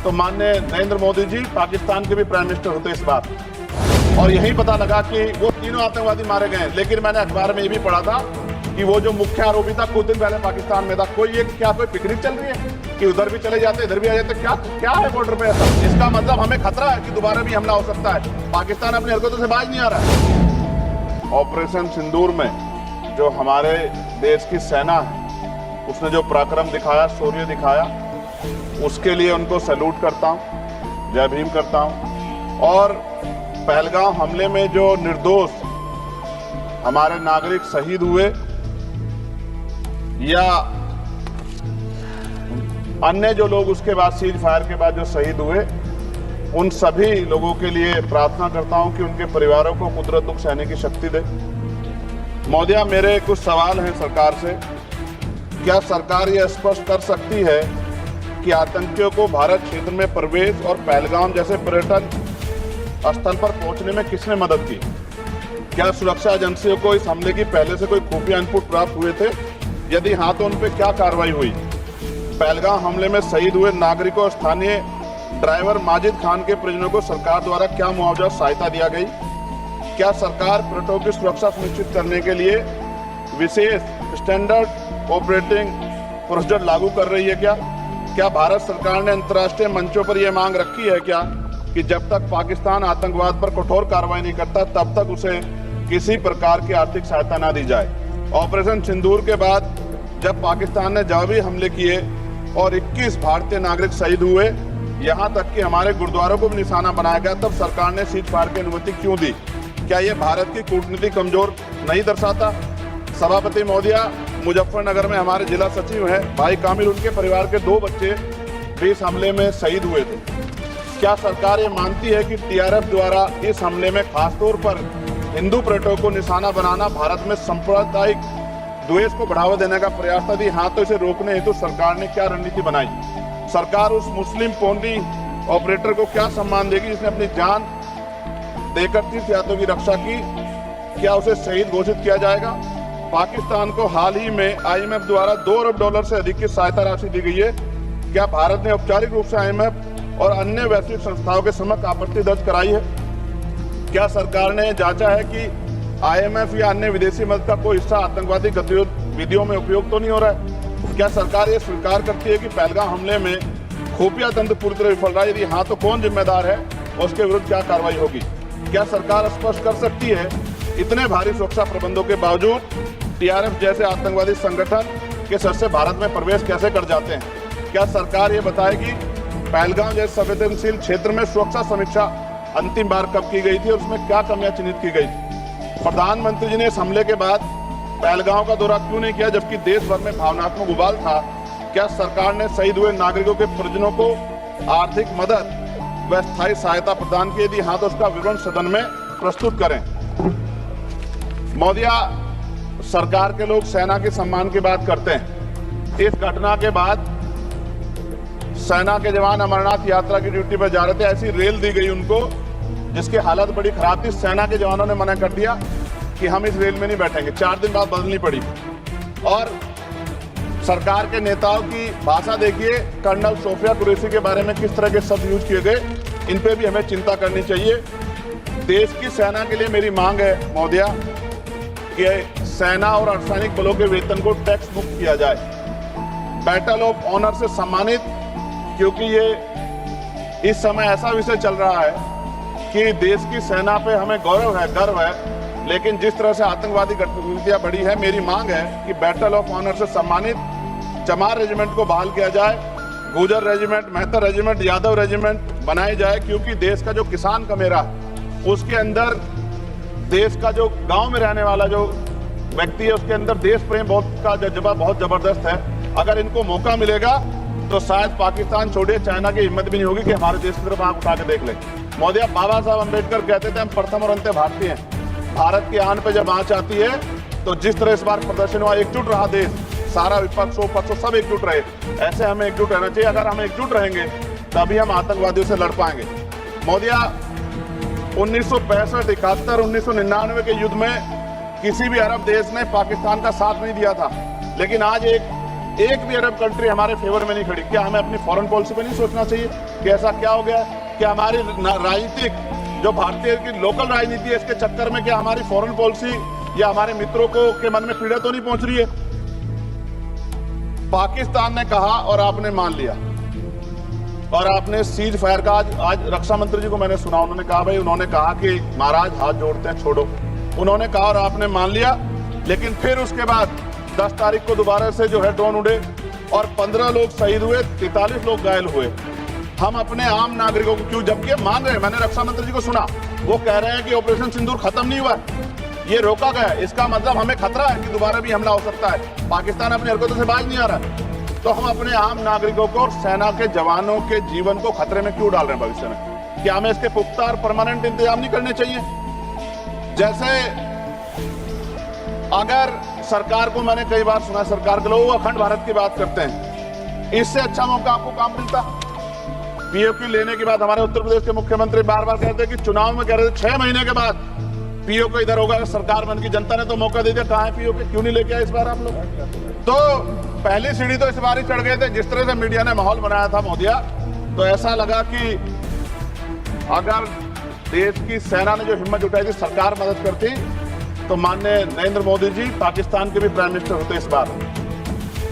तो माननीय नरेंद्र मोदी जी पाकिस्तान के भी प्राइम मिनिस्टर होते इस बार, और यही पता लगा कि वो तीनों आतंकवादी मारे गए। लेकिन मैंने अखबार में ये भी पढ़ा था कि वो जो मुख्य आरोपी था कुछ दिन पहले पाकिस्तान में था। कोई पिकनिक चल रही है कि उधर भी चले जाते इधर भी आ जाते? क्या है बॉर्डर पे ऐसा? इसका मतलब हमें खतरा है कि दोबारा भी हमला हो सकता है। पाकिस्तान अपनी हरकतों से बाज नहीं आ रहा है। ऑपरेशन सिंदूर में जो हमारे देश की सेना है उसने जो पराक्रम दिखाया, शौर्य दिखाया, उसके लिए उनको सैल्यूट करता हूं, जय भीम करता हूं। और पहलगाम हमले में जो निर्दोष हमारे नागरिक शहीद हुए या अन्य जो लोग उसके बाद सीज फायर के बाद जो शहीद हुए, उन सभी लोगों के लिए प्रार्थना करता हूं कि उनके परिवारों को कुदरत दुख सहने की शक्ति दे। महोदया, मेरे कुछ सवाल हैं सरकार से। क्या सरकार यह स्पष्ट कर सकती है कि आतंकियों को भारत क्षेत्र में प्रवेश और पहलगाम जैसे पर्यटन स्थल पर पहुंचने में किसने मदद की? क्या सुरक्षा एजेंसियों को इस हमले की पहले से कोई खुफिया इनपुट प्राप्त हुए थे? यदि हाँ, तो उन पर क्या कार्रवाई हुई? पहलगाम हमले में शहीद हुए नागरिकों और स्थानीय ड्राइवर माजिद खान के परिजनों को सरकार द्वारा क्या मुआवजा सहायता दिया गई? क्या सरकार पर्यटकों की सुरक्षा सुनिश्चित करने के लिए विशेष स्टैंडर्ड ऑपरेटिंग प्रोसीजर लागू कर रही है? क्या भारत सरकार ने अंतर्राष्ट्रीय मंचों पर यह मांग रखी है कि जब तक पाकिस्तान आतंकवाद पर कठोर कार्रवाई नहीं करता तब तक उसे किसी प्रकार की आर्थिक सहायता न दी जाए? ऑपरेशन सिंदूर के बाद जब पाकिस्तान ने जवाबी हमले किए और 21 भारतीय नागरिक शहीद हुए, यहाँ तक कि हमारे गुरुद्वारों को भी निशाना बनाया गया, तब सरकार ने सीज फायर की अनुमति क्यों दी? क्या ये भारत की कूटनीति कमजोर नहीं दर्शाता? सभापति महोदया, मुजफ्फरनगर में हमारे जिला सचिव हैं भाई कामिल, उनके परिवार के 2 बच्चे भी इस हमले में शहीद हुए थे। क्या सरकार ये मानती है कि टीआरएफ द्वारा इस हमले में खासतौर पर हिंदू पर्यटकों को निशाना बनाना भारत में सांप्रदायिक द्वेष को बढ़ावा देने का प्रयास था? यदि हाँ, तो इसे रोकने हेतु सरकार ने क्या रणनीति बनाई? सरकार उस मुस्लिम पोंडी ऑपरेटर को क्या सम्मान देगी जिसने अपनी जान देकर तीर्थयात्रियों की रक्षा की? क्या उसे शहीद घोषित किया जाएगा? पाकिस्तान को हाल ही में आईएमएफ द्वारा $2 अरब से अधिक की सहायता राशि दी गई है। क्या भारत ने औपचारिक रूप से आईएमएफ और अन्य वैश्विक संस्थाओं के समक्ष आपत्ति दर्ज कराई है? क्या सरकार ने जांचा है कि आईएमएफ या अन्य विदेशी मदद का कोई हिस्सा आतंकवादी गतिविधियों में उपयोग तो नहीं हो रहा है? क्या सरकार ये स्वीकार करती है कि पहलगाम हमले में खुफिया तंत्र पूरी तरह विफल रहा है? यदि हाँ, तो कौन जिम्मेदार है और उसके विरुद्ध क्या कार्रवाई होगी? क्या सरकार स्पष्ट कर सकती है इतने भारी सुरक्षा प्रबंधों के बावजूद टीआरएफ जैसे आतंकवादी संगठन के सदस्य भारत में प्रवेश कैसे कर जाते हैं? क्या सरकार ये बताएगी पहलगाम जैसे संवेदनशील क्षेत्र में सुरक्षा समीक्षा अंतिम बार कब की गई थी और उसमें क्या कमियां चिन्हित की गई? प्रधानमंत्री जी ने इस हमले के बाद पहलगाम का दौरा क्यों नहीं किया जबकि देश भर में भावनात्मक उबाल था? क्या सरकार ने शहीद हुए नागरिकों के परिजनों को आर्थिक मदद व स्थायी सहायता प्रदान की? यदि हाँ, तो उसका विवरण सदन में प्रस्तुत करें। महोदया, सरकार के लोग सेना के सम्मान की बात करते हैं। इस घटना के बाद सेना के जवान अमरनाथ यात्रा की ड्यूटी पर जा रहे थे, ऐसी रेल दी गई उनको जिसकी हालत बड़ी खराब थी। सेना के जवानों ने मना कर दिया कि हम इस रेल में नहीं बैठेंगे। 4 दिन बाद बदलनी पड़ी। और सरकार के नेताओं की भाषा देखिए, कर्नल सोफिया कुरैशी के बारे में किस तरह के शब्द यूज किए गए, इन पे भी हमें चिंता करनी चाहिए। देश की सेना के लिए मेरी मांग है महोदया कि सेना और अर्धसैनिक बलों के वेतन को टैक्स मुक्त किया जाए, बैटल ऑफ ऑनर से सम्मानित, क्योंकि ये इस समय ऐसा विषय चल रहा है कि देश की सेना पे हमें गौरव है, गर्व है, लेकिन जिस तरह से आतंकवादी गतिविधियां बढ़ी है, मेरी मांग है कि बैटल ऑफ ऑनर से सम्मानित चमार रेजिमेंट को बहाल किया जाए, गुजर रेजिमेंट, मेहतर रेजिमेंट, यादव रेजिमेंट बनाई जाए, क्योंकि देश का जो किसान का मेरा उसके अंदर देश का जो गांव में रहने वाला जो व्यक्ति है उसके अंदर देश प्रेम का जज्बा बहुत जबरदस्त है। अगर इनको मौका मिलेगा तो शायद पाकिस्तान छोड़िए, चाइना की हिम्मत भी नहीं होगी कि हमारे देश की तरफ आंख उठा के देख ले। महोदया, बाबा साहब अम्बेडकर कहते थे हम प्रथम और अंत्य भारतीय हैं। भारत की आन पे जब आंच आती है तो जिस तरह इस बार प्रदर्शन हुआ, एकजुट रहा देश, सारा विपक्ष हो पक्ष सब एकजुट रहे, ऐसे हमें एकजुट रहना चाहिए। अगर हम एकजुट रहेंगे तभी हम आतंकवादियों से लड़ पाएंगे। महोदया, 1965, 71, 1999 के युद्ध में किसी भी अरब देश ने पाकिस्तान का साथ नहीं दिया था, लेकिन आज एक एक भी अरब कंट्री हमारे फेवर में नहीं खड़ी। क्या हमें अपनी फॉरेन पॉलिसी पे नहीं सोचना चाहिए कि ऐसा क्या हो गया कि हमारी राजनीतिक जो भारतीय की लोकल राजनीति है, इसके चक्कर में क्या हमारी फॉरेन पॉलिसी या हमारे मित्रों को के मन में पीड़ा तो नहीं पहुंच रही है? पाकिस्तान ने कहा और आपने मान लिया, और आपने सीज फायर का आज रक्षा मंत्री जी को मैंने सुना, उन्होंने कहा भाई, उन्होंने कहा कि महाराज हाथ जोड़ते हैं, छोड़ो, उन्होंने कहा और आपने मान लिया। लेकिन फिर उसके बाद 10 तारीख को दोबारा से जो है ड्रोन उड़े और 15 लोग शहीद हुए, 43 लोग घायल हुए। हम अपने आम नागरिकों को क्यों, जबकि मान रहे हैं, मैंने रक्षा मंत्री जी को सुना, वो कह रहे हैं कि ऑपरेशन सिंदूर खत्म नहीं हुआ, ये रोका गया। इसका मतलब हमें खतरा है कि दोबारा भी हमला हो सकता है। पाकिस्तान अपनी हरकतों से बाज नहीं आ रहा है, तो हम अपने आम नागरिकों को और सेना के जवानों के जीवन को खतरे में क्यों डाल रहे हैं भविष्य में? क्या हमें इसके पुख्ता और परमानेंट इंतजाम नहीं करने चाहिए? जैसे अगर सरकार को, मैंने कई बार सुना सरकार के लोग अखंड भारत की बात करते हैं, इससे अच्छा मौका आपको काम मिलता। पीओके लेने के बाद हमारे उत्तर प्रदेश के मुख्यमंत्री बार बार कहते हैं कि चुनाव में कह रहे थे 6 महीने के बाद पीओके इधर होगा, सरकार बन की, जनता ने तो मौका दे दिया, कहाँ है पीओके, क्यों नहीं लेके आए इस बार आप लोग? तो पहली सीढ़ी तो इस बार ही चढ़ गए थे। जिस तरह से मीडिया ने माहौल बनाया था मोदिया, तो ऐसा लगा कि अगर देश की सेना ने जो हिम्मत जुटाई थी, सरकार मदद करती, तो माननीय नरेंद्र मोदी जी पाकिस्तान के भी प्राइम मिनिस्टर होते इस बार,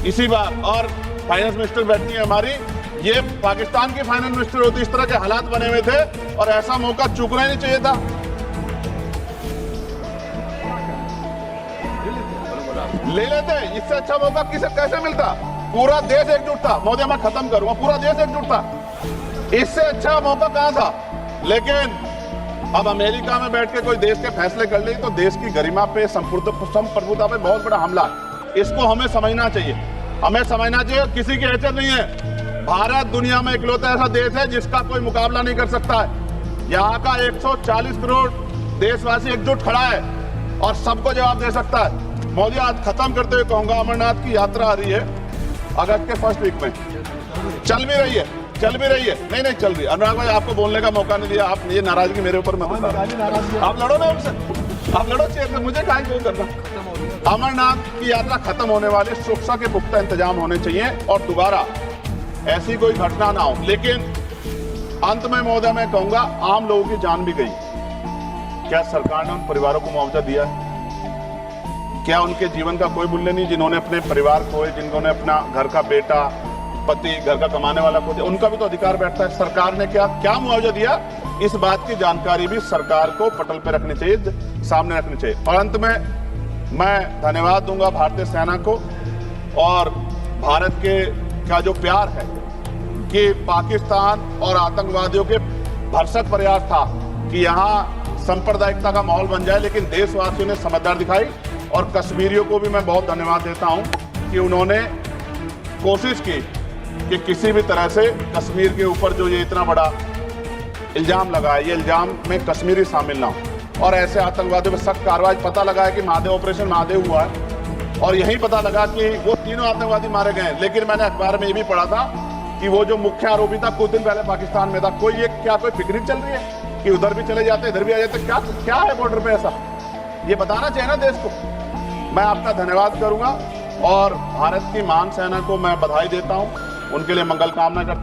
इसी बार, और फाइनेंस मिनिस्टर बैठती है हमारी, ये पाकिस्तान की फाइनेंस मिनिस्टर होती। इस तरह के हालात बने हुए थे और ऐसा मौका चूकना ही नहीं चाहिए था। ले लेते, इससे अच्छा मौका कैसे मिलता? पूरा देश एकजुट था, मोदी मैं खत्म करूंगा, पूरा देश एकजुट था, इससे अच्छा मौका कहां था? लेकिन अब अमेरिका में बैठ के कोई देश के फैसले कर ले तो देश की गरिमा पे, संप्रभुता पे बहुत बड़ा हमला। इसको हमें समझना चाहिए, हमें समझना चाहिए किसी की हैसियत नहीं है। भारत दुनिया में इकलौता ऐसा देश है जिसका कोई मुकाबला नहीं कर सकता है। यहाँ का 140 करोड़ देशवासी एकजुट खड़ा है और सबको जवाब दे सकता है। मोदी, आज खत्म करते हुए कहूंगा, अमरनाथ की यात्रा आ रही है अगस्त के फर्स्ट वीक में, चल भी रही है, नहीं चल रही। अनुराग भाई, आपको बोलने का मौका नहीं दिया, आप ये नाराजगी मेरे ऊपर मत उतारो। आप लड़ो ना उनसे, आप लड़ो चेयर से, मुझे काहे क्यों करना। अमरनाथ की यात्रा खत्म होने वाली, सुरक्षा के पुख्ता इंतजाम होने चाहिए और दोबारा ऐसी कोई घटना ना हो। लेकिन अंत में महोदय मैं कहूंगा, आम लोगों की जान भी गई, क्या सरकार ने उन परिवारों को मुआवजा दिया? क्या उनके जीवन का कोई मूल्य नहीं, जिन्होंने अपने परिवार खोए, जिन्होंने अपना घर का बेटा, पति, घर का कमाने वाला को दिया? उनका भी तो अधिकार बैठता है। सरकार ने क्या मुआवजा दिया, इस बात की जानकारी भी सरकार को पटल पर रखनी चाहिए, सामने रखनी चाहिए। और अंत में मैं धन्यवाद दूंगा भारतीय सेना को और भारत के का जो प्यार है कि पाकिस्तान और आतंकवादियों के भरसक प्रयास था कि यहाँ सांप्रदायिकता का माहौल बन जाए, लेकिन देशवासियों ने समझदारी दिखाई। और कश्मीरियों को भी मैं बहुत धन्यवाद देता हूं कि उन्होंने कोशिश की कि किसी भी तरह से कश्मीर के ऊपर जो ये इतना बड़ा इल्जाम लगा है, ये इल्जाम में कश्मीरी शामिल ना हो और ऐसे आतंकवादियों पर सख्त कार्रवाई। पता लगा है कि महादेव, ऑपरेशन महादेव हुआ है और यही पता लगा कि वो तीनों आतंकवादी मारे गए। लेकिन मैंने अखबार में ये भी पढ़ा था कि वो जो मुख्य आरोपी था कुछ दिन पहले पाकिस्तान में था। कोई पिकनिक चल रही है कि उधर भी चले जाते, इधर भी आ जाते? क्या है बॉर्डर पे ऐसा? ये बताना चाहिए ना देश को। मैं आपका धन्यवाद करूंगा और भारत की महान सेना को मैं बधाई देता हूं, उनके लिए मंगल कामना करता हूं।